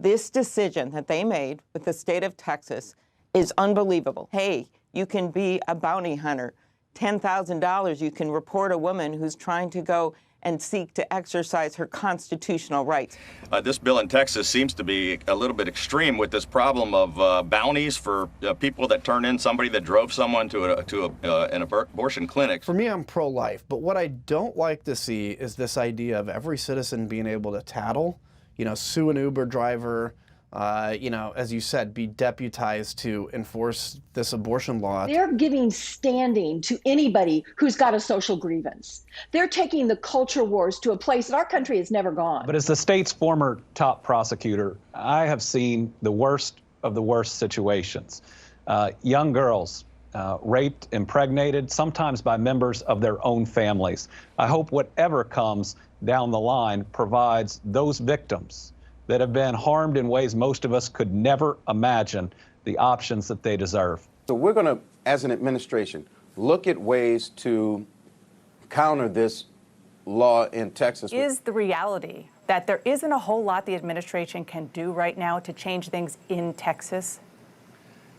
This decision that they made with the state of Texas is unbelievable. Hey, you can be a bounty hunter. $10,000, you can report a woman who's trying to go and seek to exercise her constitutional rights. This bill in Texas seems to be a little bit extreme with this problem of bounties for people that turn in somebody that drove someone to an abortion clinic. For me, I'm pro-life, but what I don't like to see is this idea of every citizen being able to tattle, sue an Uber driver, as you said, be deputized to enforce this abortion law. They're giving standing to anybody who's got a social grievance. They're taking the culture wars to a place that our country has never gone. But as the state's former top prosecutor, I have seen the worst of the worst situations. Young girls raped, impregnated, sometimes by members of their own families. I hope whatever comes down the line provides those victims that have been harmed in ways most of us could never imagine the options that they deserve. So we're going to, as an administration, look at ways to counter this law in Texas. Is the reality that there isn't a whole lot the administration can do right now to change things in Texas?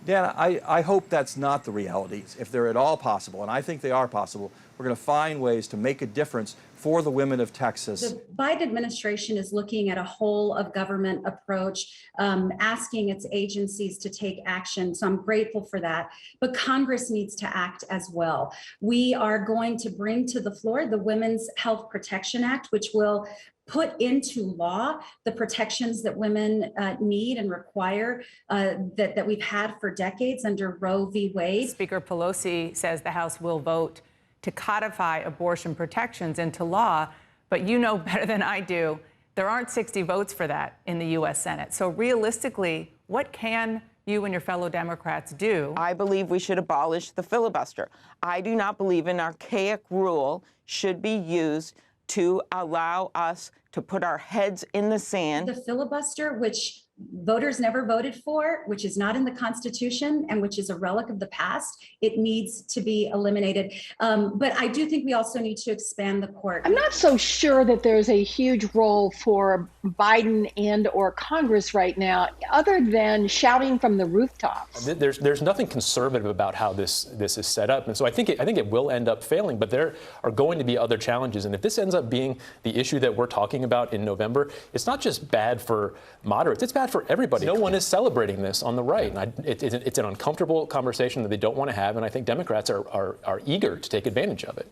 Dan, I hope that's not the reality. If they're at all possible, and I think they are possible, we're going to find ways to make a difference for the women of Texas. The Biden administration is looking at a whole of government approach, asking its agencies to take action. So I'm grateful for that. But Congress needs to act as well. We are going to bring to the floor the Women's Health Protection Act, which will put into law the protections that women need and require that we've had for decades under Roe v. Wade. Speaker Pelosi says the House will vote to codify abortion protections into law, but you know better than I do, there aren't 60 votes for that in the U.S. Senate. So realistically, what can you and your fellow Democrats do? I believe we should abolish the filibuster. I do not believe an archaic rule should be used to allow us to put our heads in the sand. The filibuster, which voters never voted for, which is not in the Constitution and which is a relic of the past, it needs to be eliminated. But I do think we also need to expand the court. I'm not so sure that there's a huge role for Biden and or Congress right now, other than shouting from the rooftops. There's nothing conservative about how this is set up, and so I think it will end up failing. But there are going to be other challenges, and if this ends up being the issue that we're talking about in November, it's not just bad for moderates; it's bad for everybody. No one is celebrating this on the right, and it's an uncomfortable conversation that they don't want to have, and I think Democrats are eager to take advantage of it.